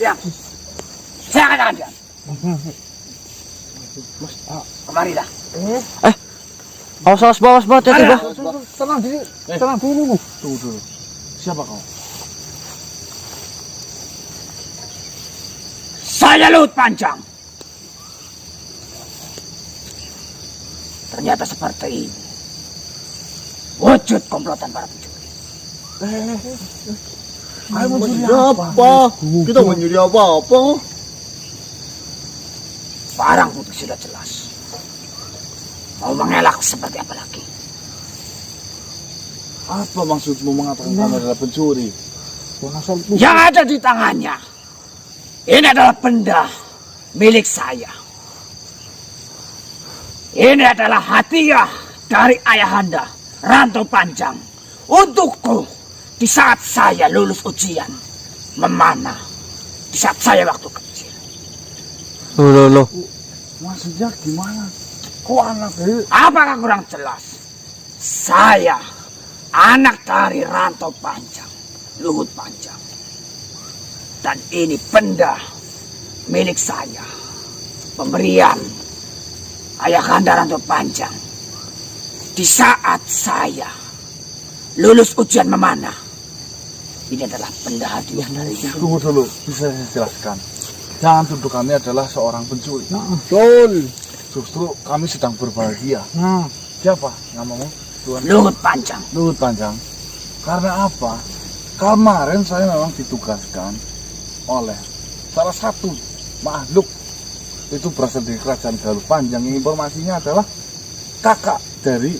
Diam. Saya katakan diam. Kemarilah. Awas bos, hati-hati bos. Tenang dulu. Tunggu dulu. Siapa kau? Saya Luhut Panjang. Ternyata seperti ini wujud komplotan para pencuri. Ayo mencuri apa? Kita mencuri apa? Barang putih sudah jelas. Mau mengelak seperti apa lagi? Apa maksudmu mengatakan kami adalah pencuri? Yang ada di tangannya ini adalah benda milik saya. Ini adalah hadiah dari ayahanda Rantau Panjang untukku di saat saya lulus ujian memanah, di saat saya waktu kecil. Loh. Maksudnya gimana? Kok anak ini? Apakah kurang jelas? Saya anak dari Rantau Panjang, Luhut Panjang. Dan ini benda milik saya. Pemberian ayahanda Rantau Panjang di saat saya lulus ujian memanah. Ini adalah benda hadiah darinya. Tunggu dulu, bisa saya jelaskan. Jangan tuduh kami adalah seorang pencuri. Betul. Justru kami sedang berbahagia. Siapa namamu? Tuan Luhut Panjang. Luhut Panjang. Karena apa? Kemarin saya memang ditugaskan oleh salah satu makhluk itu berasal dari kerajaan Galuh Panjang. Informasinya adalah kakak dari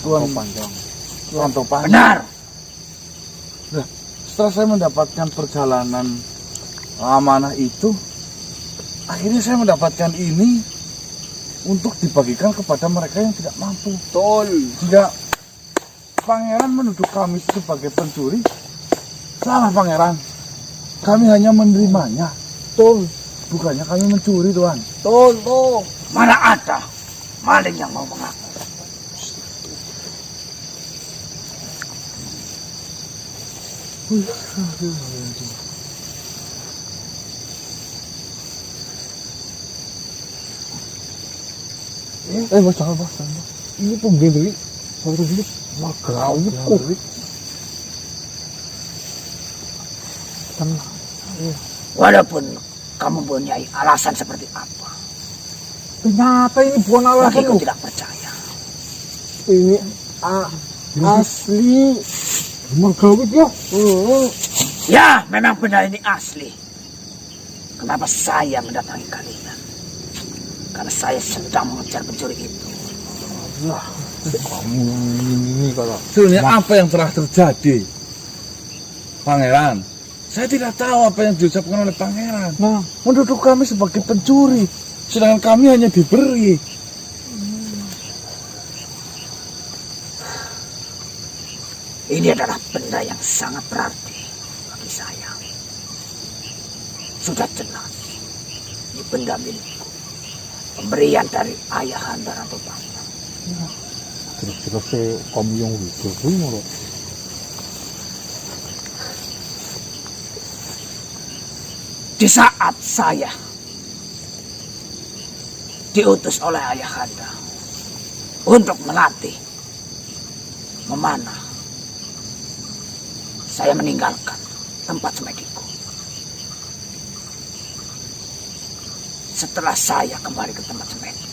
Tuan Panjang. Rantau Panjang. Benar. Nah, setelah saya mendapatkan perjalanan amanah itu, akhirnya saya mendapatkan ini untuk dibagikan kepada mereka yang tidak mampu. Betul. Jika pangeran menuduh kami sebagai pencuri, salah pangeran. Kami hanya menerimanya. Betul. Bukannya kami mencuri, Tuan. Betul. Mana ada maling yang mau mengaku? Bos, jangan bos. Ini pembeli. Satu duit. Magrawitku. Tenang. Walaupun kamu punya alasan seperti apa, Ternyata ini bukan alasan bagiku lu. tidak percaya. Ini asli. Magrawit ya. Ya, memang benda ini asli. Kenapa saya mendatangi kalian? Karena saya sedang mengejar pencuri itu. Kamu ini kalau. Sebenarnya apa yang telah terjadi, Pangeran? Saya tidak tahu apa yang diucapkan oleh Pangeran. Nah, Menuduh kami sebagai pencuri, sedangkan kami hanya diberi. Ini adalah benda yang sangat berarti bagi saya. Sudah jelas, ini benda milikku. Pemberian dari ayahanda Rantau Panjang. terus kamu yang itu malah. Di saat saya diutus oleh ayahanda untuk melatih memanah, saya meninggalkan tempat semediku. Setelah saya kembali ke tempat semedi,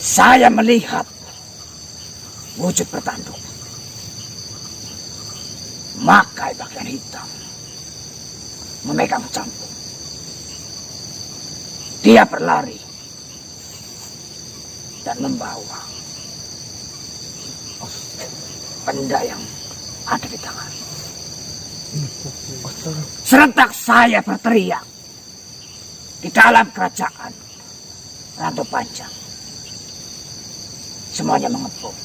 saya melihat wujud bertanduk, memakai pakaian hitam, memegang cambuk. Dia berlari dan membawa benda yang ada di tangan. Serentak saya berteriak di dalam kerajaan Rantau Panjang. Semuanya mengepung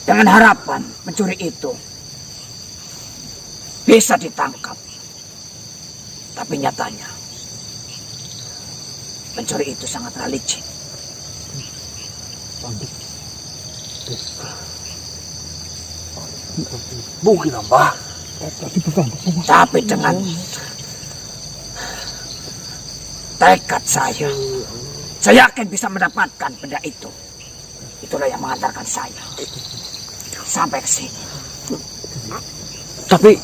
dengan harapan pencuri itu bisa ditangkap. Tapi nyatanya pencuri itu sangat licik. Mungkin apa? Tadi bertambah sama Tapi dengan tekad saya yakin bisa mendapatkan benda itu. Itulah yang mengantarkan saya sampai ke sini. Tapi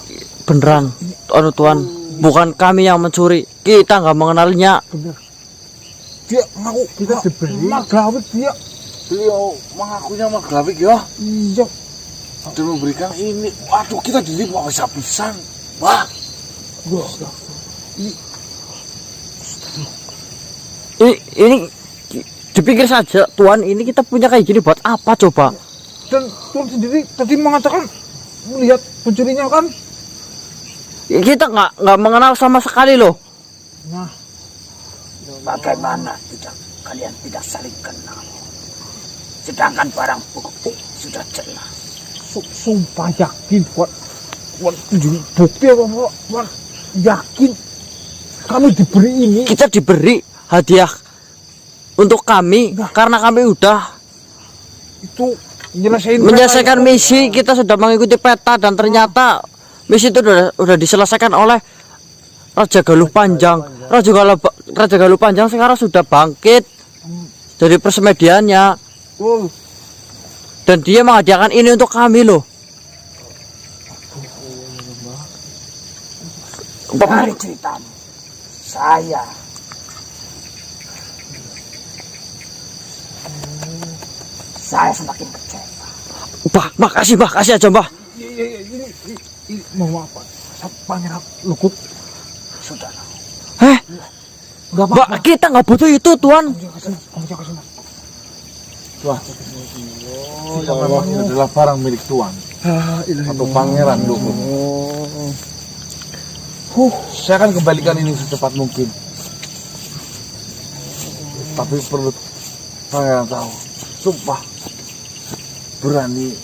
beneran, Tuan, bukan kami yang mencuri. Kita nggak mengenalnya. bener. Dia ngaku kita diberi magrawit dia. Beliau mengakunya magrawik ya. Iya. Dan memberikan ini. Waduh, kita ditipu habis-habisan. Wah, Wah, Ini dipikir saja, Tuan, ini kita punya kayak gini buat apa coba? dan Tuan sendiri tadi mengatakan melihat pencurinya kan? Kita nggak mengenal sama sekali loh. Nah, Bagaimana kalian tidak saling kenal? Sedangkan barang bukti sudah jelas. sumpah yakin buat tunjukin bukti apa buat yakin kami diberi ini. Kita diberi hadiah untuk kami karena kami udah Itu menyelesaikan misi. Kita sudah mengikuti peta dan ternyata misi itu udah diselesaikan oleh Raja Galuh Panjang. Raja Galuh Panjang sekarang sudah bangkit dari persemediannya Oh, dan dia menghadiahkan ini untuk kami loh. Dari ceritamu, saya semakin kecewa. Bah, makasih aja, Mbah. ini mau apa? Pangeran Lukut. Sudahlah. Enggak Mbak, kita nggak butuh itu, Tuan. Kamu jangan kesana. wah. Kita memang ini adalah barang milik Tuan atau Pangeran Lukut. Saya akan kembalikan ini secepat mungkin. Tapi perlu Pangeran tahu, sumpah berani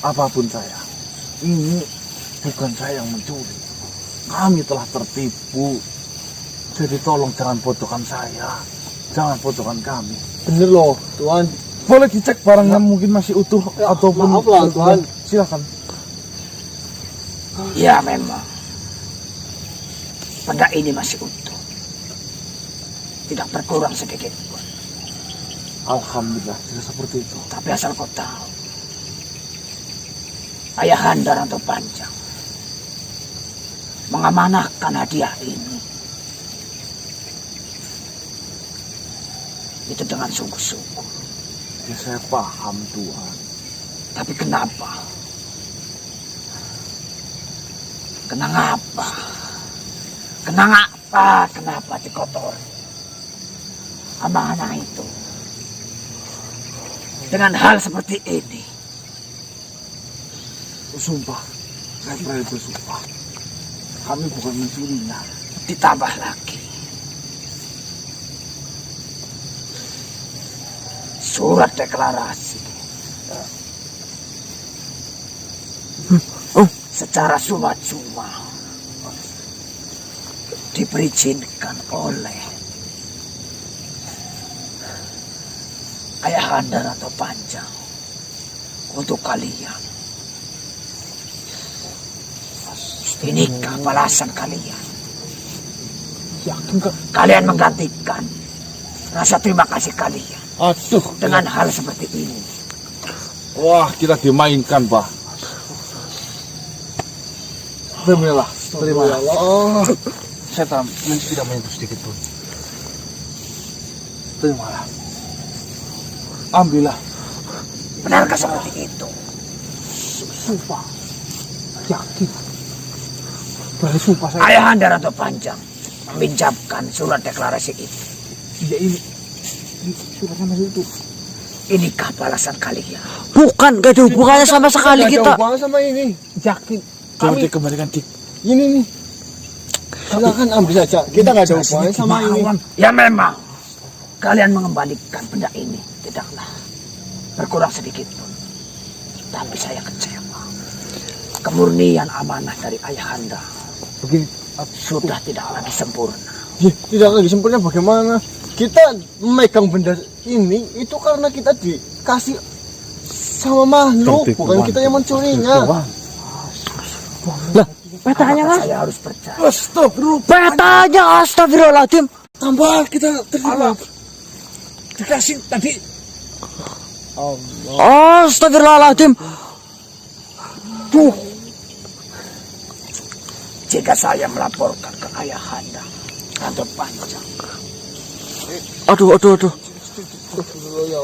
apapun saya. Ini bukan saya yang mencuri. Kami telah tertipu. Jadi tolong jangan bodohkan saya. Jangan bodohkan kami. Bener loh, Tuan. Boleh dicek barangnya mungkin masih utuh ataupun maaf lah, Tuan. Silakan. Ya memang. Benda ini masih utuh. Tidak berkurang sedikit pun. Alhamdulillah, tidak seperti itu. Tapi asal kau tahu, Ayahanda Ranto Panjang mengamanahkan hadiah ini. Itu dengan sungguh-sungguh. Ya saya paham Tuhan. Tapi kenapa? Kenapa? Kenapa dikotori amanah itu dengan hal seperti ini? Sumpah, saya berani bersumpah. Kami bukan mencurinya. Ditambah lagi surat deklarasi secara cuma-cuma diberizinkan oleh Ayahanda Ranto Panjang untuk kalian. Inikah balasan kalian? Yakin kak? Kalian menggantikan rasa terima kasih kalian Aduh, dengan hal seperti ini. wah kita dimainkan, Pak. Terimalah, terimalah. Saya tidak menyentuh sedikit pun. Terimalah. Ambillah. Benarkah seperti itu? Sumpah. Yakin. Berani sumpah saya. Ayahanda Ranto Panjang meminjamkan surat deklarasi itu. Iya ini suratnya masih itu. Inikah balasan kalian? Bukan, gak ada hubungannya sama sekali kita. Hubungan sama ini. Yakin. Coba Kami dikembalikan, Dik. ini nih. Silakan ambil saja. Kita nggak ada hubungannya sama ini. Ya memang kalian mengembalikan benda ini tidaklah berkurang sedikit pun. Tapi saya kecewa. Kemurnian amanah dari Ayahanda Begini. sudah tidak lagi sempurna. Tidak lagi sempurna bagaimana? Kita memegang benda ini itu karena kita dikasih sama makhluk, Tertipu, bukan Wan. kita yang mencurinya. Wan. Lah, petanya Mas. Saya harus percaya. Astagfirullah. Petanya astagfirullahaladzim. Tambah kita terlibat. Dikasih tadi. Astagfirullahaladzim. Tuh. Jika saya melaporkan ke Ayahanda Rantau Panjang, Aduh.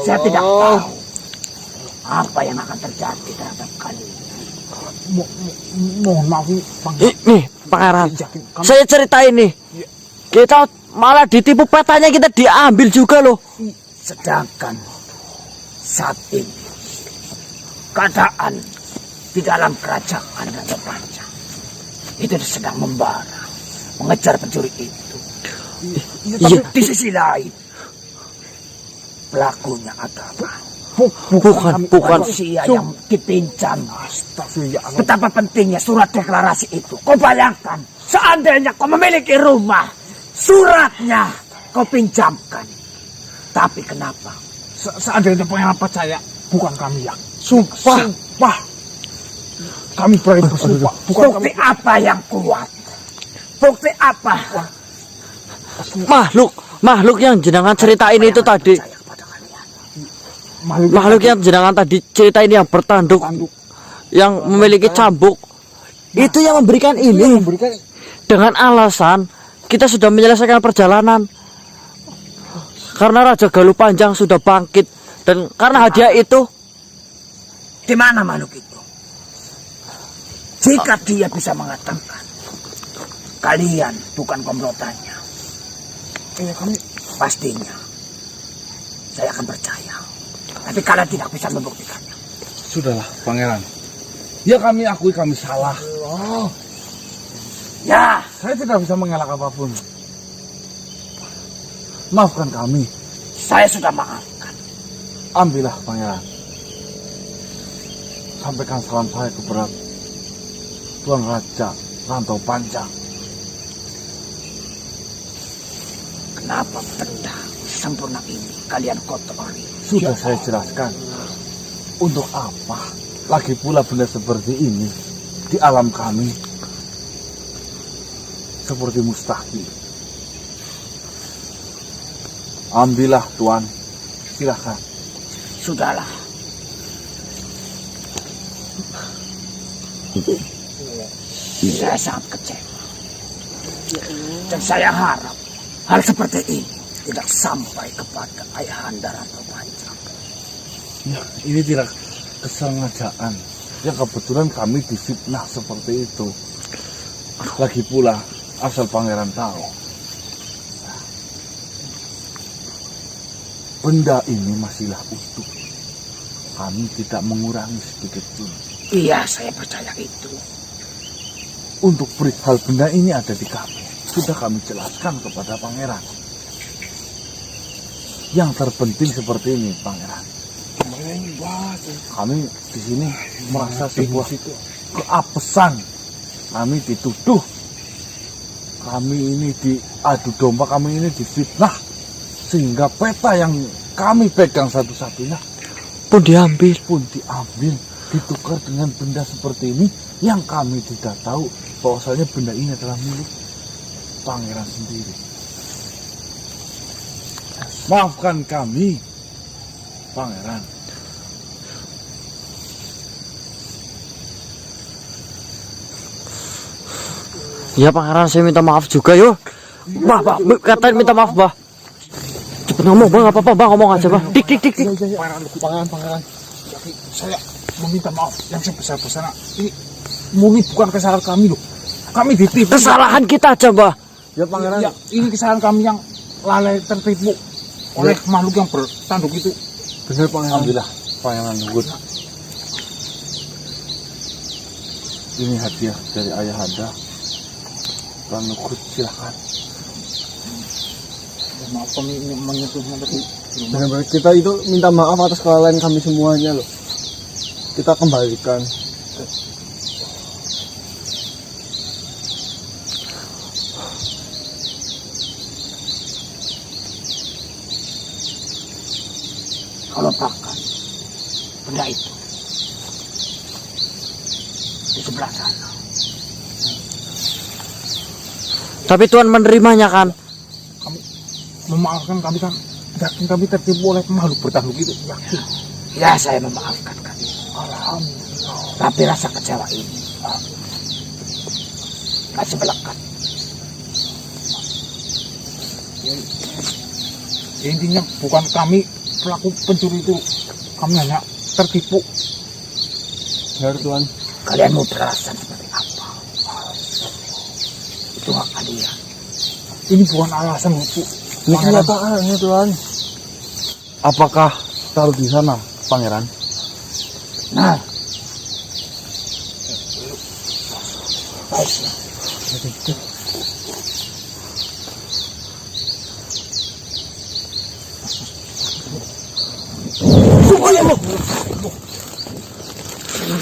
saya tidak tahu apa yang akan terjadi terhadap kalian. Mohon maaf nih, Nih, Pangeran. Saya ceritain nih. Kita malah ditipu, petanya kita diambil juga loh. Sedangkan saat ini keadaan di dalam kerajaan Rantau Panjang itu sedang membara, mengejar pencuri itu. Iya. Di sisi lain, pelakunya adalah Bukan. manusia yang dipinjam. Betapa pentingnya surat deklarasi itu. Kau bayangkan, seandainya kau memiliki rumah, suratnya kau pinjamkan. Tapi kenapa? seandainya Pangeran percaya, bukan kami yang. Sumpah. Kami berani bersumpah, bukan Bukti kami. apa yang kuat? Bukti apa? Makhluk yang jenengan ceritain itu tadi. Percaya kepada kalian. Makhluk yang jenengan tadi ceritain yang bertanduk, yang memiliki cambuk, itu yang memberikan ini Memberikan dengan alasan kita sudah menyelesaikan perjalanan karena Raja Galuh Panjang sudah bangkit, dan karena hadiah itu Di mana makhluk itu? Jika dia bisa mengatakan kalian bukan komplotannya, kami pastinya saya akan percaya. Tapi kalian tidak bisa membuktikannya. Sudahlah, Pangeran. Ya kami akui kami salah. Ya, Saya tidak bisa mengelak apapun. Maafkan kami. saya sudah maafkan. Ambillah, Pangeran. Sampaikan salam saya kepada Tuan Raja Rantau Panjang. Kenapa benda sempurna ini kalian kotori? Sudah saya jelaskan. Untuk apa? Lagi pula benda seperti ini di alam kami seperti mustahil. Ambillah, Tuan. Silakan. Sudahlah. Saya sangat kecewa. Dan saya harap hal seperti ini tidak sampai kepada Ayahanda Rantau Panjang. Ya, ini tidak kesengajaan. Ya kebetulan kami difitnah seperti itu. Lagi pula asal Pangeran tahu, benda ini masihlah utuh. Kami tidak mengurangi sedikit pun. Iya, saya percaya itu. Untuk perihal benda ini ada di kami. Sudah kami jelaskan kepada Pangeran. Yang terpenting seperti ini, Pangeran. Kami di sini merasa sebuah keapesan. Kami dituduh. Kami ini diadu domba, kami ini difitnah. Sehingga peta yang kami pegang satu-satunya pun diambil. Ditukar dengan benda seperti ini yang kami tidak tahu bahwasanya benda ini adalah milik Pangeran sendiri. Maafkan kami, Pangeran. Ya Pangeran, saya minta maaf juga yo. Bah, katain minta maaf, Bah. Cepet ngomong, Bang, apa-apa, Bang, ngomong aja, Bah. Dik. Pangeran. Jadi saya meminta maaf yang sebesar-besarnya. Ini murni bukan kesalahan kami loh. Kami ditipu. Kesalahan kita aja, Bah. Ya Pangeran. Ya, ini kesalahan kami yang lalai tertipu oleh makhluk yang bertanduk itu. Benar, Pangeran. Alhamdulillah, Pangeran Luhut. Ini hadiah dari Ayahanda. Tuan Luhut, silakan. Maaf kami menyentuhnya tapi Benar-benar kita itu minta maaf atas kelalaian kami semuanya loh. Kita kembalikan. Kalau bahkan benda itu sebelah sana. Tapi Tuhan menerimanya kan? Memaafkan kami kan, yakin kami tertipu oleh makhluk bertahluk itu, yakin. Ya, saya memaafkan kami. Alhamdulillah. Tapi rasa kecewa ini masih melekat. Ya, intinya bukan kami pelaku pencuri itu, kami hanya tertipu. Benar Tuhan. Kalian mau beralasan seperti apa? Itu hak kalian. Ini bukan alasan, Bu. Ini kenyataan ya Tuhan. Apakah taruh di sana, Pangeran? Nah, baik.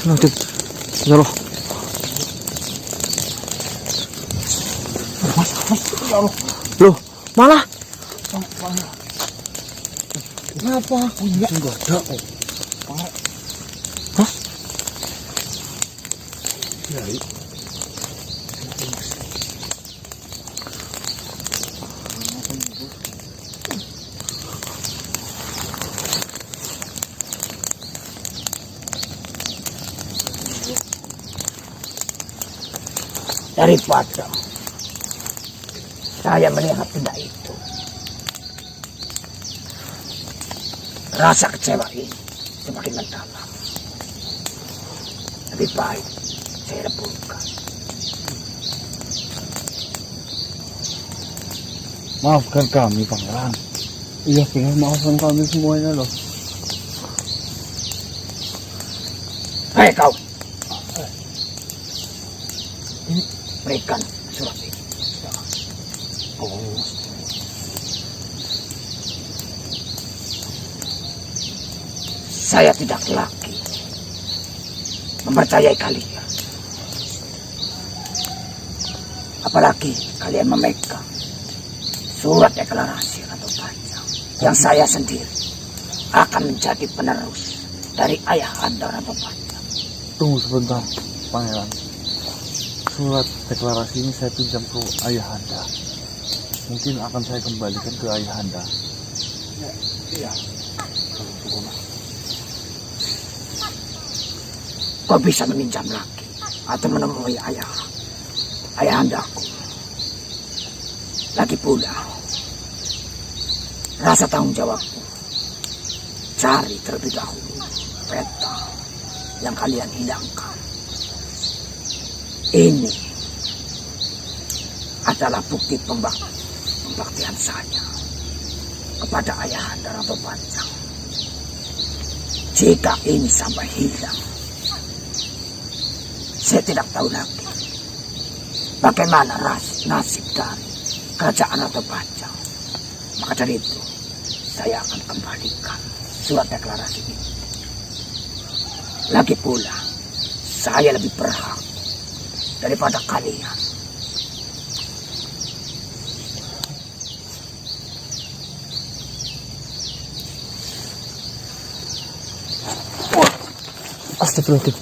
Nanti, ya Allah. Loh, malah Kenapa? Enggak ada. Hah? Ya, Daripada saya melihat benda itu, rasa kecewa ini semakin mendalam. Lebih baik saya leburkan. Maafkan kami, Pangeran. Iya benar, maafkan kami semuanya loh. Hei kau, berikan surat ini. Saya tidak lagi mempercayai kalian. Apalagi kalian memegang surat deklarasi atau panjang yang saya sendiri akan menjadi penerus dari ayah anda atau panjang. Tunggu sebentar, Pangeran. Surat deklarasi ini saya pinjam ke ayahanda. Mungkin akan saya kembalikan ke ayahanda. iya. Kau bisa meminjam lagi atau menemui ayah andaku. Lagi pula, rasa tanggung jawabku. Cari terlebih dahulu peta yang kalian hilangkan. Ini adalah bukti pembaktian saya kepada ayahanda Ratu Panjang. Jika ini sampai hilang, saya tidak tahu lagi bagaimana nasib dari kerajaan Ratu Panjang. Maka dari itu, saya akan kembalikan surat deklarasi ini. Lagi pula, saya lebih berhak daripada kalian. Astagfirullahaladzim.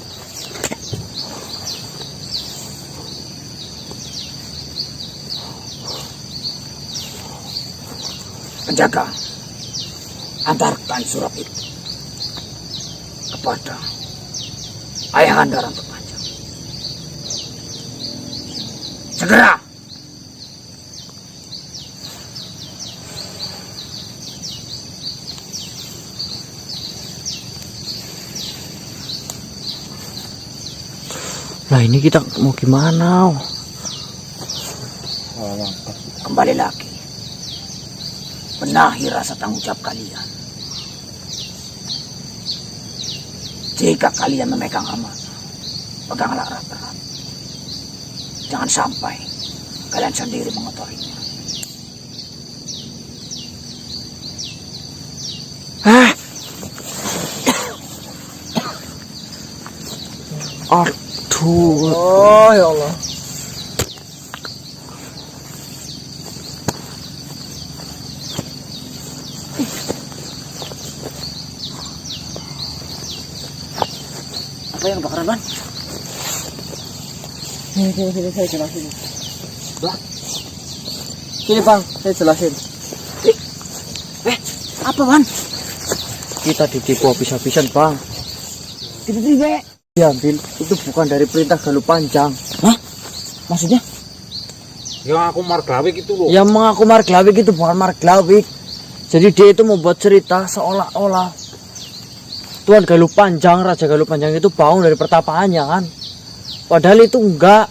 Penjaga, antarkan surat itu kepada ayahanda Ratu Panjang. Segera. Nah ini kita mau gimana? Kembali lagi. Benahi rasa tanggung jawab kalian. Jika kalian memegang amanah, peganglah erat-erat. Jangan sampai kalian sendiri mengotorinya. Aduh. Oh ya Allah. Apa yang bakaran, Ban? Sini saya jelasin. Sini bang, saya jelasin. Apa, Wan? Kita ditipu habis-habisan bang. Tiba-tiba. Diambil itu bukan dari perintah Galuh Panjang. Hah? Maksudnya? Yang aku margawik itu loh. Yang mengaku Marglawik itu bukan Marglawik. Jadi dia itu membuat cerita seolah-olah Tuan Galuh Panjang, Raja Galuh Panjang itu bangun dari pertapaannya kan. Padahal itu enggak.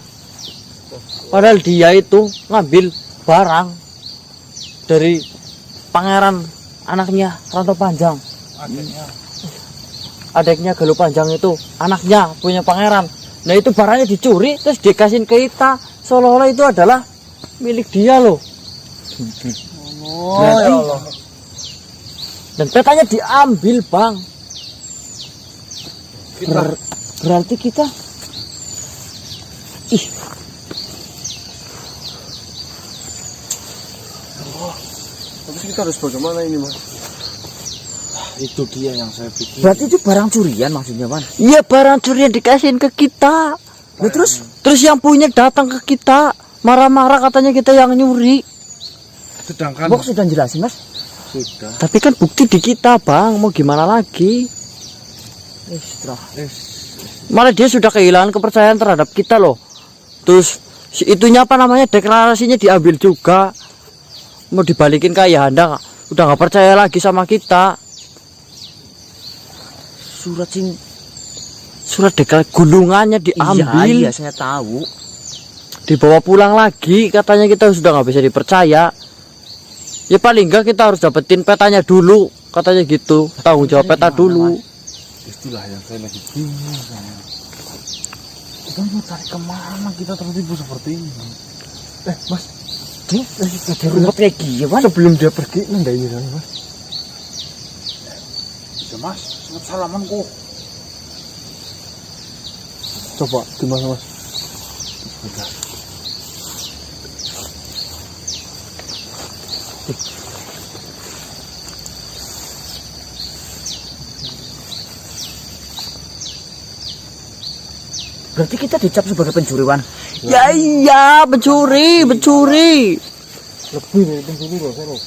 Padahal dia itu ngambil barang dari pangeran anaknya Rantau Panjang. Adiknya Galuh Panjang itu anaknya punya pangeran. Nah itu barangnya dicuri terus dikasihin ke kita. Seolah-olah itu adalah milik dia loh. Oh ya Allah. Dan petanya diambil bang. Berarti kita Tapi kita harus bagaimana ini mas? Itu dia yang saya pikir. Berarti itu barang curian maksudnya, Wan? iya barang curian dikasihin ke kita. Nah, terus Yang punya datang ke kita marah-marah katanya kita yang nyuri. Sedangkan Bok sudah jelasin, Mas. sudah. Tapi kan bukti di kita bang. Mau gimana lagi? Malah dia sudah kehilangan kepercayaan terhadap kita loh. Terus si itunya apa namanya deklarasinya diambil juga. Mau dibalikin ke Ayahanda. Udah nggak percaya lagi sama kita. Surat deklarasi gulungannya diambil. Iya, saya tahu. Dibawa pulang lagi. Katanya kita sudah nggak bisa dipercaya. Ya paling enggak kita harus dapetin petanya dulu. Katanya gitu. Tanggung jawab peta dulu. Itulah yang saya lagi bingung sama. Kita mau cari kemana kita tertipu seperti ini? Mas, Jadi rumput kayak gini, Wan. sebelum dia pergi nanda ini sana mas. Ya mas, selamat salaman kok. Coba gimana mas? Berarti kita dicap sebagai pencuri, Wan. Ya iya pencuri. Lebih dari pencuri loh saya loh.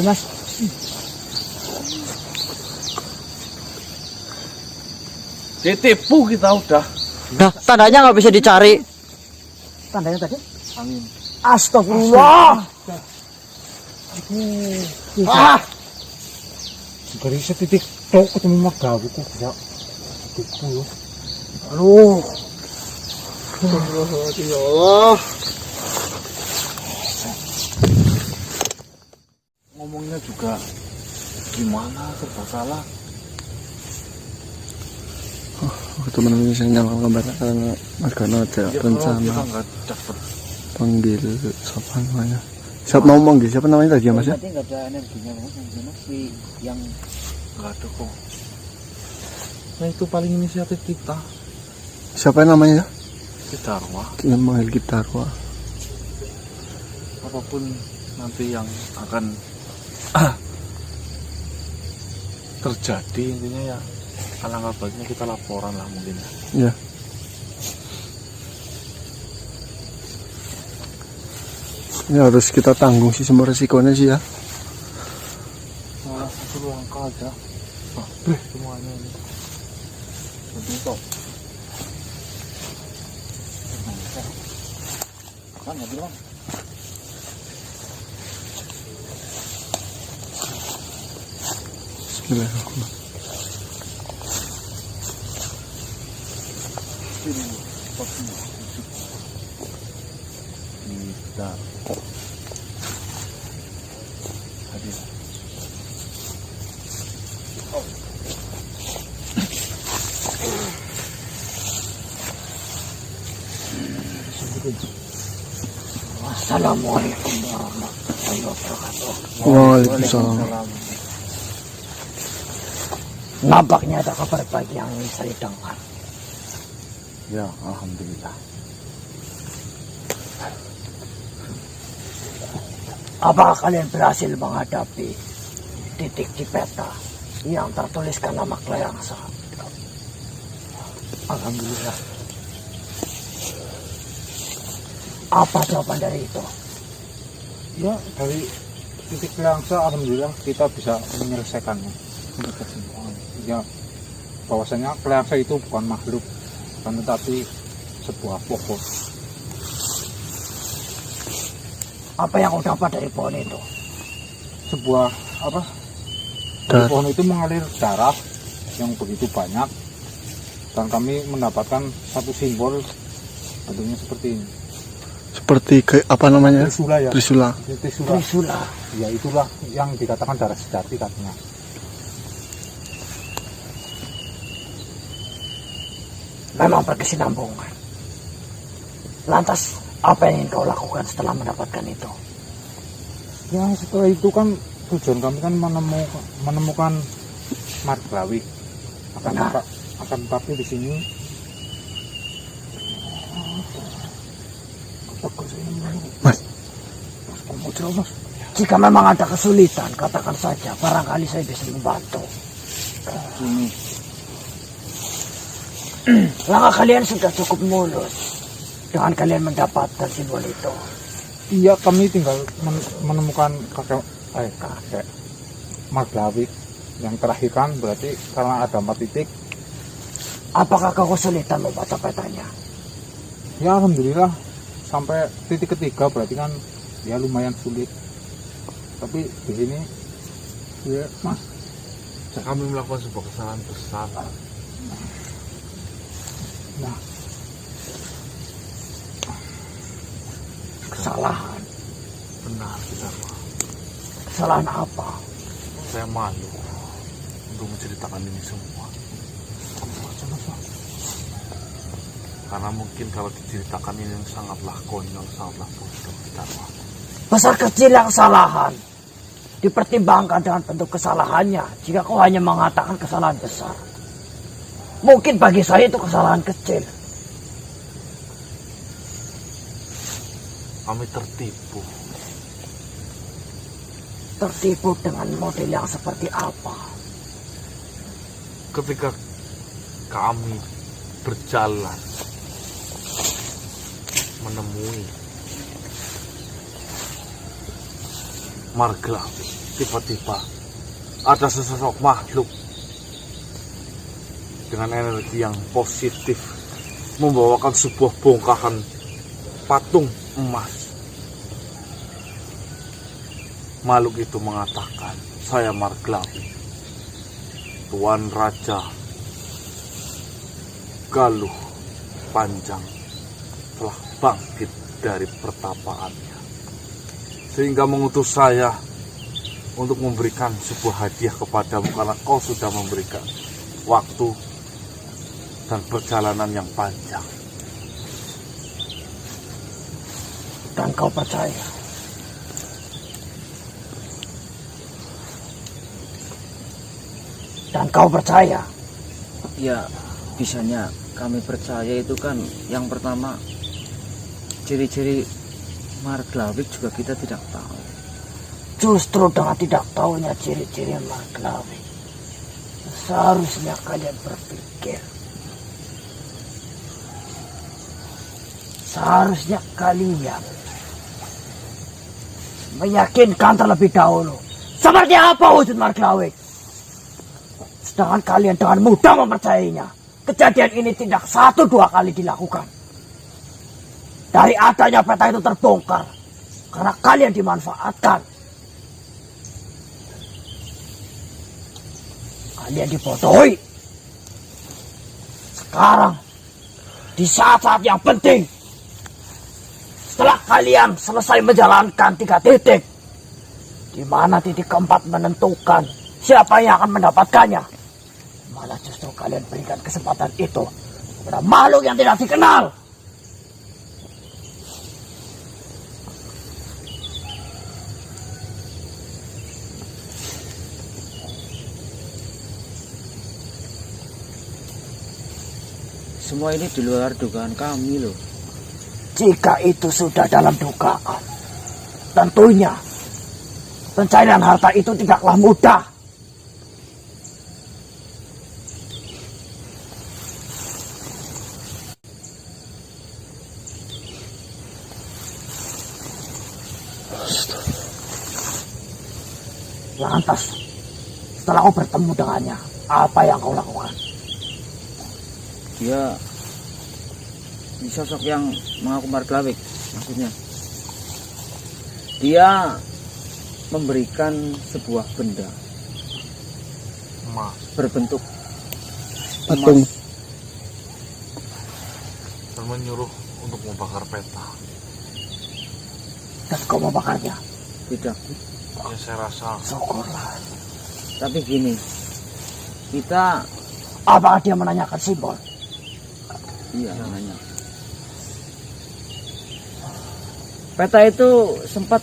Mas. Ditipu kita udah. Nah tandanya nggak bisa dicari. Tandanya tadi? Angin. Astagfirullah. Dari setitik tok ketemu margawik kok ya. Tipu loh. Aduh. Ya Allah. Ngomongnya juga gimana serba salah. Teman-teman saya nyangka kabar karena Margana ada Ya, rencana kita nggak dapat panggil siapa namanya? Siapa mau manggil siapa namanya tadi ya mas ya? Berarti nggak ada energinya, Mas. Yang nggak ada kok. Nah itu paling inisiatif kita. Siapa namanya ya? Kita arwah. Kita manggil kita wah. Apapun nanti yang akan terjadi intinya ya alangkah baiknya kita laporan lah mungkin. Ya. Ini harus kita tanggung sih semua resikonya sih ya. Malah satu langkah aja. Semuanya ini. Bentuk. kan nggak bilang. Bismillahirrahmanirrahim. Kita hadir. Assalamualaikum warahmatullahi wabarakatuh. Waalaikumsalam. Nampaknya ada kabar baik yang saya dengar. Ya, alhamdulillah. Apakah kalian berhasil menghadapi titik di peta yang tertuliskan nama Kleangsa? Alhamdulillah. Apa jawaban dari itu? Ya, dari titik Kleangsa alhamdulillah kita bisa menyelesaikannya. Untuk kesimpulan. Ya, bahwasanya Kleangsa itu bukan makhluk, bukan tetapi sebuah pohon. Apa yang kau dapat dari pohon itu? Sebuah apa? Dari pohon itu mengalir darah yang begitu banyak, dan kami mendapatkan satu simbol bentuknya seperti ini. Seperti apa namanya? Trisula ya. Trisula. Trisula. Ya, itulah yang dikatakan darah sejati katanya. Memang berkesinambungan. Lantas, apa yang ingin kau lakukan setelah mendapatkan itu? Ya, setelah itu kan tujuan kami kan menemukan Marglawi. Akan tetapi di sini Mas. Jika memang ada kesulitan, katakan saja. Barangkali saya bisa membantu. Langkah kalian sudah cukup mulus dengan kalian mendapatkan simbol itu. iya, kami tinggal menemukan kakek Marglawi yang terakhir kan, berarti karena ada 4 titik. Apakah kau kesulitan membaca petanya? Ya, alhamdulillah sampai titik ketiga berarti kan ya lumayan sulit. Tapi di sini ya Mas, Kami melakukan sebuah kesalahan besar. nah Kesalahan. Benar, Dharma. Kesalahan apa? Saya malu untuk menceritakan ini semua. Karena mungkin kalau diceritakan ini sangatlah konyol, sangatlah bodoh, Dharma. Besar kecil yang kesalahan dipertimbangkan dengan bentuk kesalahannya. Jika kau hanya mengatakan kesalahan besar, mungkin bagi saya itu kesalahan kecil. Kami tertipu. Tertipu dengan model yang seperti apa? Ketika kami berjalan menemui Marglawi, tiba-tiba ada sesosok makhluk dengan energi yang positif membawakan sebuah bongkahan patung emas. Makhluk itu mengatakan, "Saya Marglawi, Tuan Raja Galuh Panjang telah bangkit dari pertapaannya, sehingga mengutus saya untuk memberikan sebuah hadiah kepadamu karena kau sudah memberikan waktu dan perjalanan yang panjang." Dan kau percaya? Dan kau percaya? Ya, bisanya kami percaya itu kan yang pertama ciri-ciri Marglawi juga kita tidak tahu. Justru dengan tidak tahunya ciri-ciri Marglawi, seharusnya kalian berpikir. Seharusnya kalian meyakinkan terlebih dahulu seperti apa wujud Marglawi. Sedangkan kalian dengan mudah mempercayainya. Kejadian ini tidak 1-2 kali dilakukan. Dari adanya peta itu terbongkar karena kalian dimanfaatkan. Kalian dibodohi. Sekarang, di saat-saat yang penting, setelah kalian selesai menjalankan 3 titik, di mana titik keempat menentukan siapa yang akan mendapatkannya, malah justru kalian berikan kesempatan itu kepada makhluk yang tidak dikenal. semua ini di luar dugaan kami loh. Jika itu sudah dalam dugaan, tentunya pencarian harta itu tidaklah mudah. Lantas, setelah kau bertemu dengannya, apa yang kau lakukan? Dia sosok yang mengaku marglawik, maksudnya dia memberikan sebuah benda emas berbentuk Patung. emas. dan menyuruh untuk membakar peta. Dan kau membakarnya. Tidak, Ya saya rasa Syukurlah. tapi gini, kita Apakah dia menanyakan simbol? iya nanya. Peta itu sempat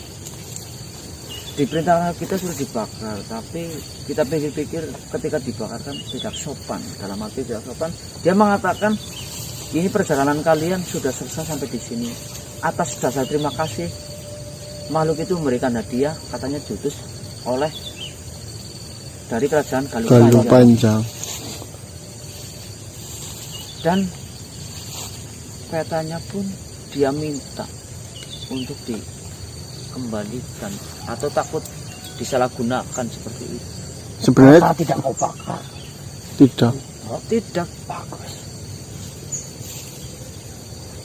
diperintahkan kita sudah dibakar, tapi kita pikir-pikir ketika dibakar kan tidak sopan. Dalam arti tidak sopan, dia mengatakan ini perjalanan kalian sudah selesai sampai di sini. Atas dasar terima kasih, makhluk itu memberikan hadiah, katanya diutus oleh dari kerajaan Galuh Galuh Panjang. Panjang. Dan petanya pun dia minta untuk dikembalikan atau takut disalahgunakan seperti itu. Sebenarnya Kita tidak mau bakar. tidak. Tidak, Bagus.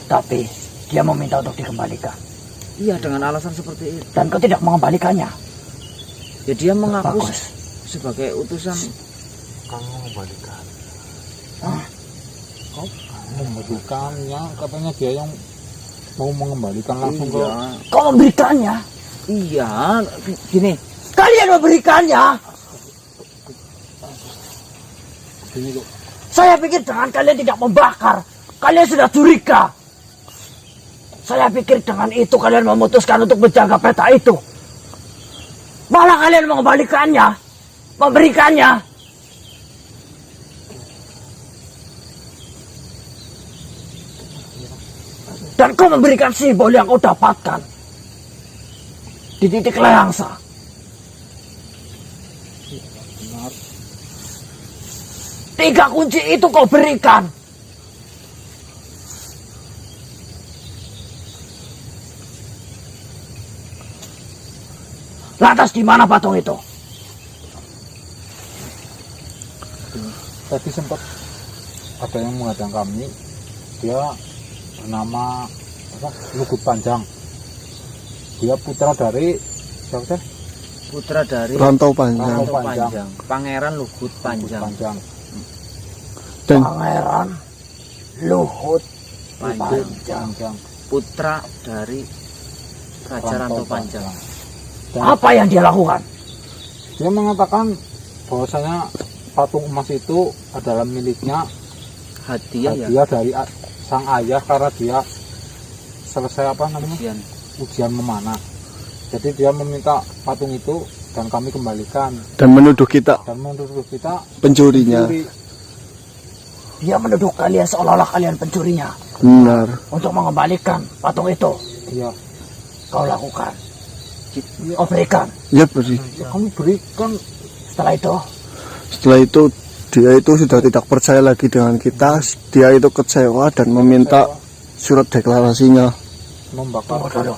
Tapi dia meminta untuk dikembalikan. iya dengan alasan seperti itu. Dan kau tidak mengembalikannya. Ya dia mengaku Bagus. sebagai utusan. kamu mengembalikan. Hah? Kau mengembalikannya, katanya dia yang mau mengembalikan langsung ke Iya, Kau memberikannya. iya, gini. Kalian memberikannya. sini kok. Saya pikir dengan kalian tidak membakar, kalian sudah curiga. Saya pikir dengan itu kalian memutuskan untuk menjaga peta itu. Malah kalian mengembalikannya, memberikannya. Dan kau memberikan simbol yang kau dapatkan di titik Leangsa. Benar. 3 kunci itu kau berikan. Lantas di mana patung itu? Tadi sempat ada yang menghadang kami, dia bernama apa, Lugut Panjang. Dia putra dari siapa sih? Putra dari Rantau Panjang. Rantau Panjang, Pangeran Lugut Lugut Panjang. Panjang. Dan Pangeran Luhut Panjang. Panjang. Putra dari Raja Rantau Panjang. Dan Apa yang dia lakukan? dia mengatakan bahwasanya patung emas itu adalah miliknya, Hadiah ya, hadiah dari sang ayah karena dia selesai apa namanya ujian. ujian memanah. Jadi dia meminta patung itu dan kami kembalikan, dan menuduh kita dan menurut kita pencurinya. pencuri. Dia menuduh kalian seolah-olah kalian pencurinya. Benar. Untuk mengembalikan patung itu, Iya, kau lakukan. iya. Kau berikan. Ya beri. Ya, kami berikan. Setelah itu, Setelah itu dia itu sudah tidak percaya lagi dengan kita. Dia itu kecewa dan meminta surat deklarasinya. Membakar. tunggu dulu.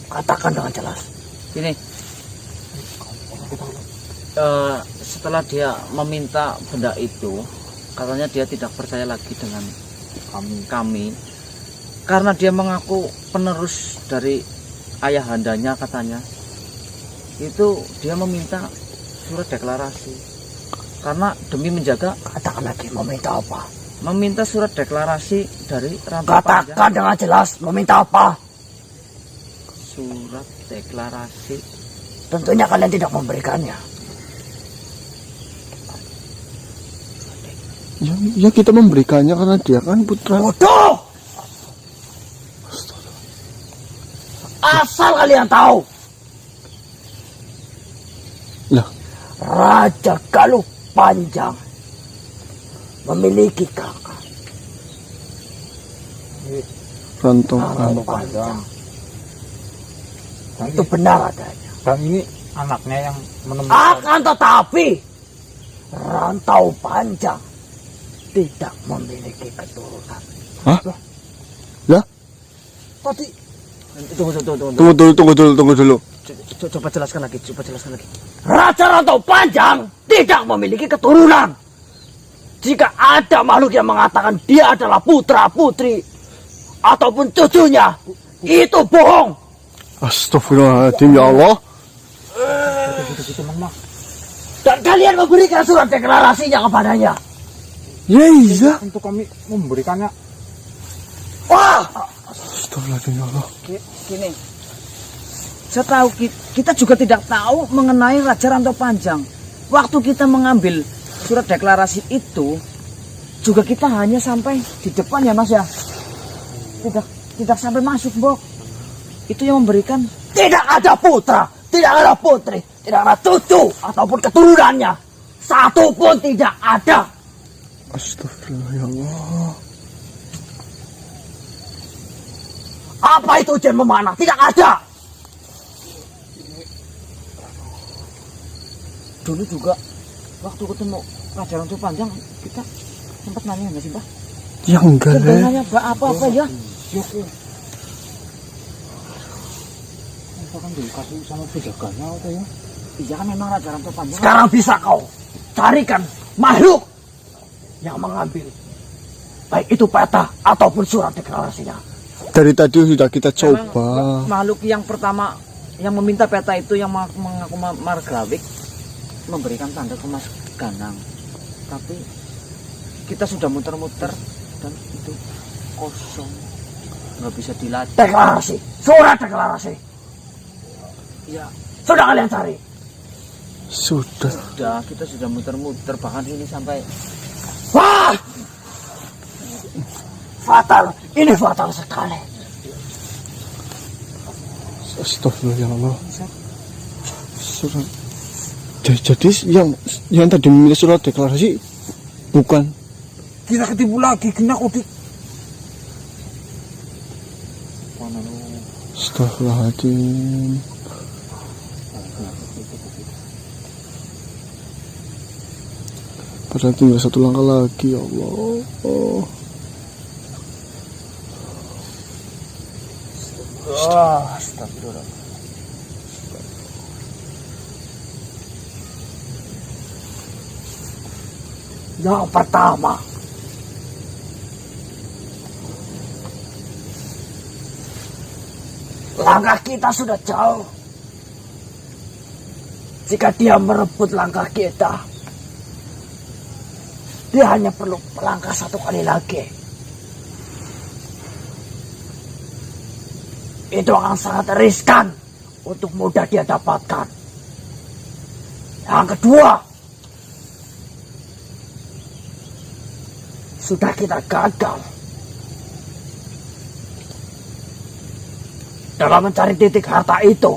Katakan dengan jelas. Gini, setelah dia meminta benda itu, katanya dia tidak percaya lagi dengan kami karena dia mengaku penerus dari ayahandanya, katanya itu dia meminta surat deklarasi karena demi menjaga, Katakan lagi, meminta apa? meminta surat deklarasi dari Rantau Panjang. Katakan dengan jelas, meminta apa? Surat deklarasi. Tentunya kalian tidak memberikannya. Ya kita memberikannya karena dia kan putra. Bodoh! Asal kalian tahu, Lah, Raja Galuh Panjang memiliki kakak Rantau Rantau Panjang. Dan, Itu benar adanya. dan ini anaknya yang menemukan. Akan tetapi Rantau Panjang tidak memiliki keturunan. Hah? Lah? Tadi tunggu. Tunggu dulu. Coba jelaskan lagi. Raja Rantau Panjang tidak memiliki keturunan. Jika ada makhluk yang mengatakan dia adalah putra putri ataupun cucunya, itu bohong. Astagfirullahaladzim, ya Allah. Gitu, Mama. Dan kalian memberikan surat deklarasinya kepadanya. Ya iya. Untuk kami memberikannya. Wah, Astagfirullahaladzim, ya Allah. Gini, saya tahu kita juga tidak tahu mengenai Raja Rantau Panjang. Waktu kita mengambil surat deklarasi itu, juga kita hanya sampai di depan ya Mas ya. Tidak sampai masuk, Mbok. Itu yang memberikan. tidak ada putra, tidak ada putri, tidak ada cucu ataupun keturunannya. Satu pun tidak ada. Astagfirullah, ya Allah. Apa itu ujian memanah? Tidak ada. Dulu juga waktu ketemu Raja Rantau Panjang, kita sempat nanya nggak sih, Mbak? Ya enggak Kita deh. nanya apa-apa ya. Apa kan dikasih sama penjaganya atau ya? Iya kan memang Raja Rantau Panjang. Sekarang bisa kau carikan makhluk yang mengambil baik itu peta ataupun surat deklarasinya. Dari tadi sudah kita Memang coba. makhluk yang pertama yang meminta peta itu yang mengaku Margrawik memberikan tanda ke Mas Ganang. Tapi kita sudah muter-muter dan itu kosong, nggak bisa dilatih. Deklarasi, surat deklarasi. Ya Sudah kalian cari. Sudah. kita sudah muter-muter bahkan ini sampai Wah! Fatal, ini fatal sekali. Astagfirullah, ya Allah. Surat. Jadi yang tadi memilih surat deklarasi bukan. Kita ketipu lagi, kena kodik. Astagfirullahaladzim. Padahal tinggal satu langkah lagi, ya Allah. Oh. Astagfirullah. Yang pertama, langkah kita sudah jauh. Jika dia merebut langkah kita, dia hanya perlu melangkah satu kali lagi. Itu akan sangat riskan untuk mudah dia dapatkan. Yang kedua, sudah kita gagal dalam mencari titik harta itu.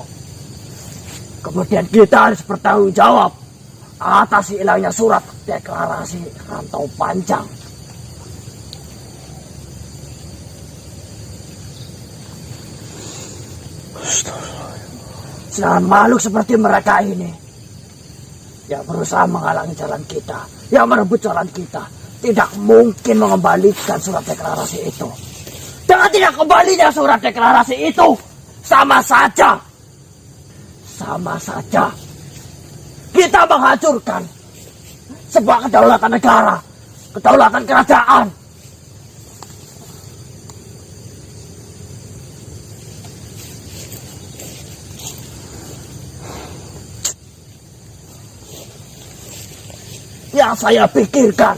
Kemudian kita harus bertanggung jawab atas hilangnya surat deklarasi Rantau Panjang. Sedangkan makhluk seperti mereka ini yang berusaha menghalangi jalan kita, yang merebut jalan kita, tidak mungkin mengembalikan surat deklarasi itu. Dengan tidak kembalinya surat deklarasi itu, sama saja kita menghancurkan sebuah kedaulatan negara, kedaulatan kerajaan. Yang saya pikirkan,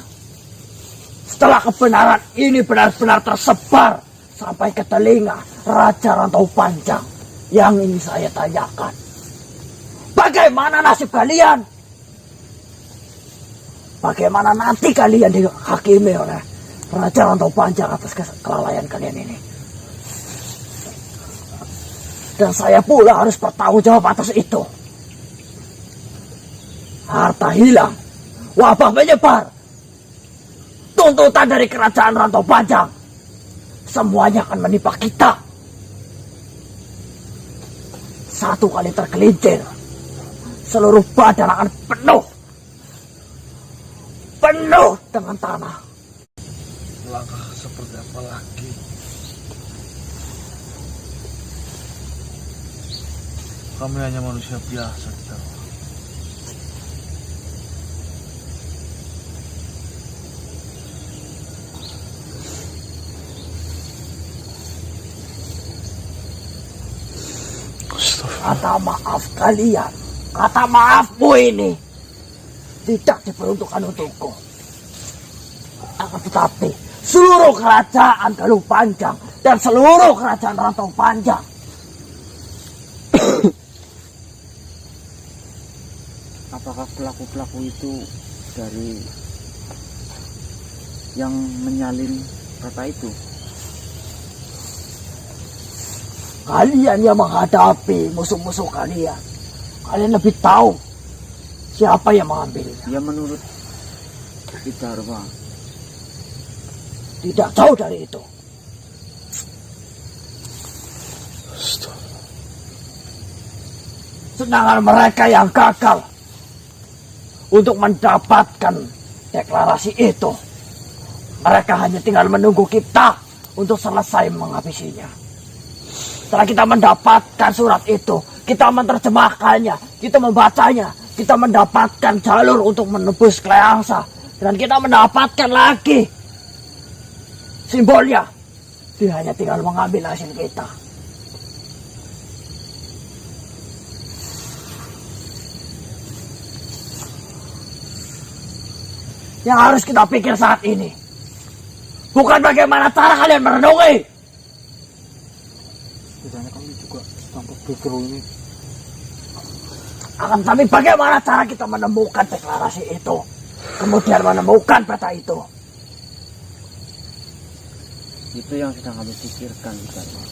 setelah kebenaran ini benar-benar tersebar sampai ke telinga Raja Rantau Panjang, yang ini saya tanyakan, bagaimana nasib kalian? Bagaimana nanti kalian dihakimi oleh Raja Rantau Panjang atas kelalaian kalian ini? Dan saya pula harus bertanggung jawab atas itu. Harta hilang, wabah menyebar, tuntutan dari kerajaan Rantau Panjang semuanya akan menimpa kita. Satu kali tergelincir, seluruh badan akan penuh dengan tanah. Langkah seperti apa lagi? Kami hanya manusia biasa, Kitarwa. Kata maaf kalian, kata maafmu ini tidak diperuntukkan untukku. Akan tetapi seluruh kerajaan Galuh Panjang dan seluruh kerajaan Rantau Panjang Apakah pelaku-pelaku itu dari yang menyalin peta itu? kalian yang menghadapi musuh-musuh kalian, kalian lebih tahu siapa yang mengambilnya. Ya menurut Kitarwa, Tidak jauh dari itu. Sedangkan mereka yang gagal untuk mendapatkan deklarasi itu, mereka hanya tinggal menunggu kita untuk selesai menghabisinya. Setelah kita mendapatkan surat itu, kita menerjemahkannya, kita membacanya, kita mendapatkan jalur untuk menembus Kleangsa, dan kita mendapatkan lagi simbolnya. Dia hanya tinggal mengambil hasil kita. Yang harus kita pikir saat ini bukan bagaimana cara kalian merenungi, Setidaknya kami juga tampak pikir ini. akan tapi bagaimana cara kita menemukan deklarasi itu, kemudian menemukan peta itu. itu yang sedang kami pikirkan, Kitarwa.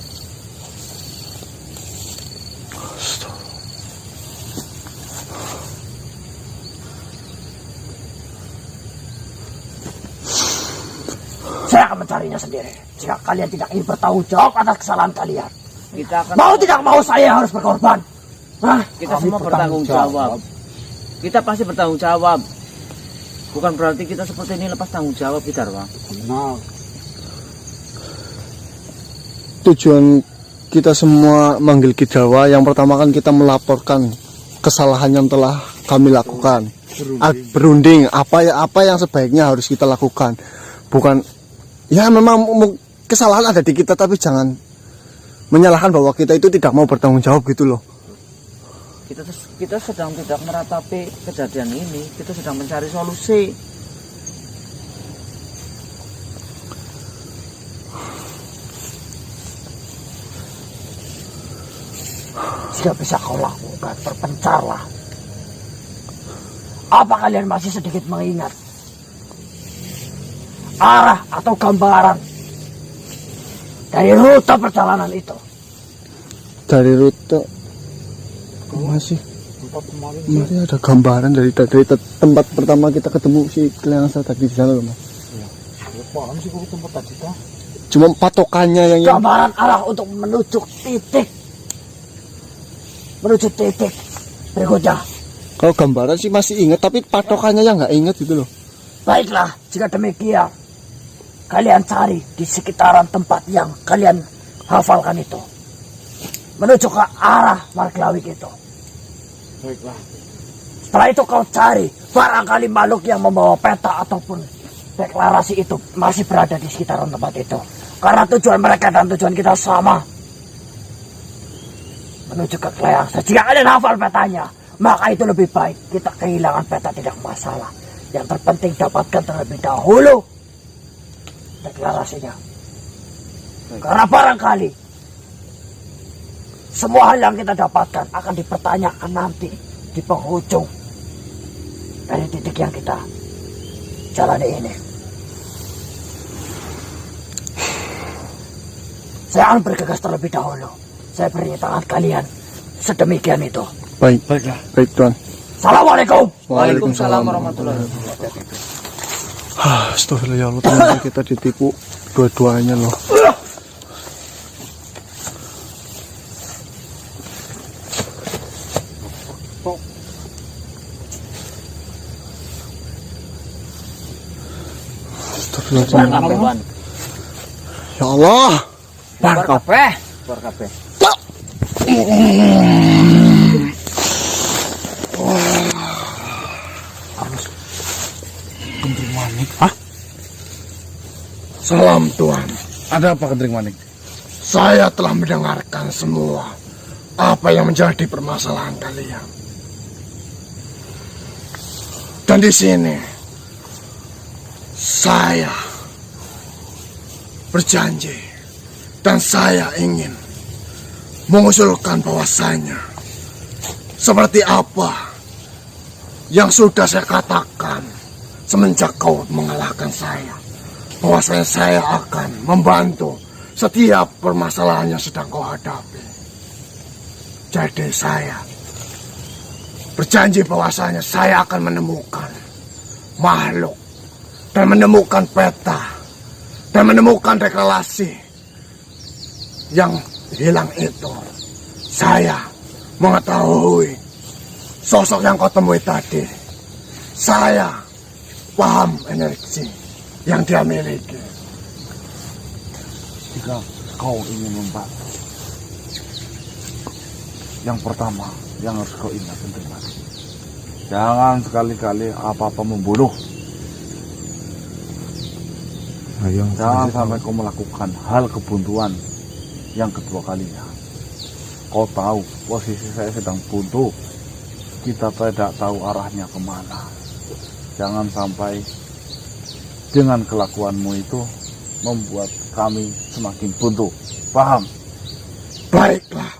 Saya akan mencarinya sendiri. Jika kalian tidak ingin bertanggung jawab atas kesalahan kalian, Kita akan mau tidak mau saya harus berkorban. Hah? kita Kami semua bertanggung jawab. Kita pasti bertanggung jawab. Bukan berarti kita seperti ini lepas tanggung jawab, Kitarwa. Benar. Tujuan kita semua manggil Kitarwa, yang pertama kan kita melaporkan kesalahan yang telah kami lakukan. Berunding apa yang sebaiknya harus kita lakukan. Bukan, ya memang kesalahan ada di kita, tapi jangan menyalahkan bahwa kita itu tidak mau bertanggung jawab gitu loh. Kita sedang tidak meratapi kejadian ini. Kita sedang mencari solusi. Jika bisa kau lakukan, berpencarlah. Apa kalian masih sedikit mengingat arah atau gambaran dari rute perjalanan itu? Dari rute masih ada gambaran dari tempat pertama kita ketemu si Kleangsa tadi di sana loh, Mas. Paham sih kalau tempat tadi ta. Cuma patokannya yang Gambaran arah untuk menuju titik berikutnya. kalau gambaran sih masih ingat, tapi patokannya yang nggak ingat gitu loh. Baiklah, jika demikian, kalian cari di sekitaran tempat yang kalian hafalkan itu, menuju ke arah Marglawik itu. Baiklah. Setelah itu kau cari barangkali makhluk yang membawa peta ataupun deklarasi itu masih berada di sekitaran tempat itu. Karena tujuan mereka dan tujuan kita sama, menuju ke Kleangsa. Jika kalian hafal petanya, maka itu lebih baik. Kita kehilangan peta tidak masalah. Yang terpenting dapatkan terlebih dahulu deklarasinya. Karena barangkali semua hal yang kita dapatkan akan dipertanyakan nanti di penghujung dari titik yang kita jalani ini. Saya akan bergegas terlebih dahulu. Saya beri tangan kalian sedemikian itu. Baik, Tuan. Assalamualaikum. Waalaikumsalam warahmatullahi wabarakatuh. Astagfirullah ya Allah, ternyata kita ditipu dua-duanya loh. Astagfirullahaladzim. Ya Allah. Bar kabeh. Bar kabeh. Salam Tuhan. Ada apa, Kendring Manik? Saya telah mendengarkan semua apa yang menjadi permasalahan kalian. Dan di sini saya berjanji dan saya ingin mengusulkan bahwasanya seperti apa yang sudah saya katakan semenjak kau mengalahkan saya, bahwasanya saya akan membantu setiap permasalahan yang sedang kau hadapi. Jadi saya berjanji bahwasanya saya akan menemukan makhluk dan menemukan peta dan menemukan reklamasi yang hilang itu. Saya mengetahui sosok yang kau temui tadi. Saya paham energi yang dia miliki. Jika kau ingin membantu, yang pertama yang harus kau ingat, Kendring Manik, jangan sekali-kali apa-apa membunuh. Jangan sampai kau melakukan hal kebuntuan yang kedua kalinya. Kau tahu posisi saya sedang buntu, kita tidak tahu arahnya kemana. Jangan sampai dengan kelakuanmu itu membuat kami semakin buntu. Paham? Baiklah,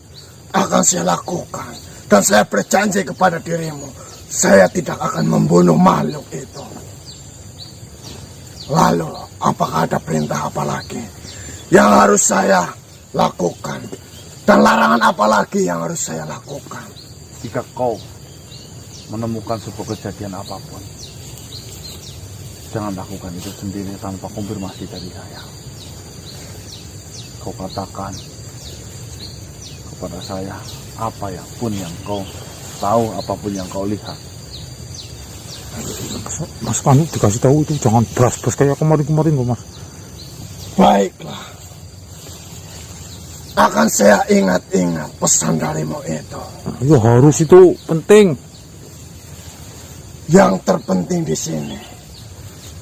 akan saya lakukan. Dan saya berjanji kepada dirimu, saya tidak akan membunuh makhluk itu. Lalu, apakah ada perintah apa lagi yang harus saya lakukan? Dan larangan apa lagi yang harus saya lakukan? Jika kau menemukan sebuah kejadian apapun, jangan lakukan itu sendiri tanpa konfirmasi dari saya. Kau katakan kepada saya apa yang pun yang kau tahu, apapun yang kau lihat. Mas Panik dikasih tahu itu jangan beras-beras kayak kemarin-kemarin kok, Mas. Baiklah, akan saya ingat-ingat pesan darimu itu. Ya harus, itu penting. Yang terpenting di sini,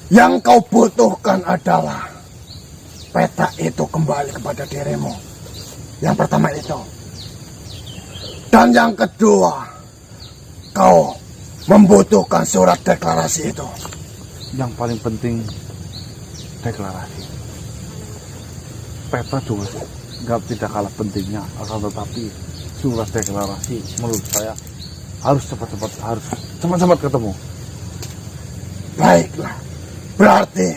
yang kau butuhkan adalah peta itu kembali kepada dirimu. Yang pertama itu. Dan yang kedua, kau membutuhkan surat deklarasi itu. Yang paling penting deklarasi. Peta juga tidak kalah pentingnya, akan tetapi surat deklarasi menurut saya harus cepat-cepat ketemu. Baiklah, berarti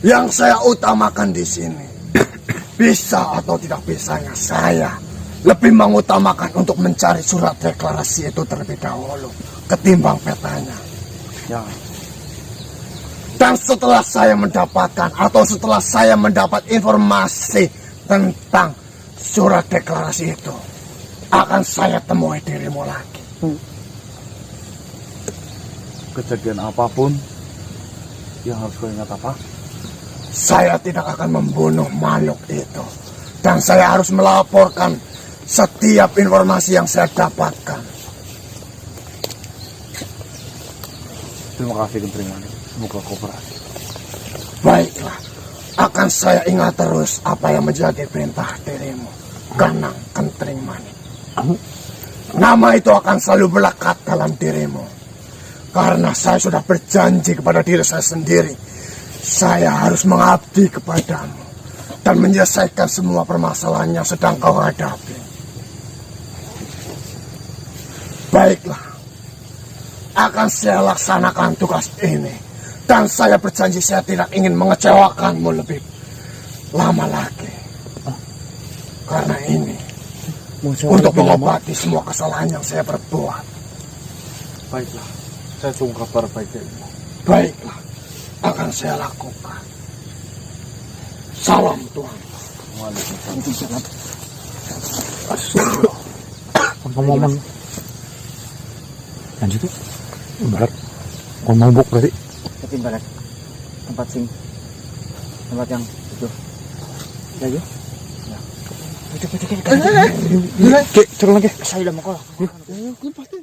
yang saya utamakan di sini, bisa atau tidak bisanya saya lebih mengutamakan untuk mencari surat deklarasi itu terlebih dahulu ketimbang petanya. Ya. Dan setelah saya mendapatkan atau setelah saya mendapat informasi tentang surat deklarasi itu, akan saya temui dirimu lagi. Kejadian apapun yang harus kau ingat apa? Saya tidak akan membunuh makhluk itu. Dan saya harus melaporkan setiap informasi yang saya dapatkan. Terima kasih, Kendring Manik. Semoga kau berhasil. Baiklah, akan saya ingat terus apa yang menjadi perintah dirimu, Kanang Kendring Manik. Nama itu akan selalu melekat dalam dirimu. Karena saya sudah berjanji kepada diri saya sendiri, saya harus mengabdi kepadamu dan menyelesaikan semua permasalahan yang sedang kau hadapi. Baiklah, akan saya laksanakan tugas ini. Dan saya berjanji saya tidak ingin mengecewakanmu lebih lama lagi. Karena ini untuk mengobati semua kesalahan yang saya perbuat. Baiklah, saya tunggu kabar baik dari. Baiklah, akan saya lakukan. Salam Tuhan. Waalaikumsalam. Ngomong lanjut tuh barat ngomong buk berarti Tapi barat tempat yang itu. Ya yuk. cek lagi Saya udah mau kolak. Pasti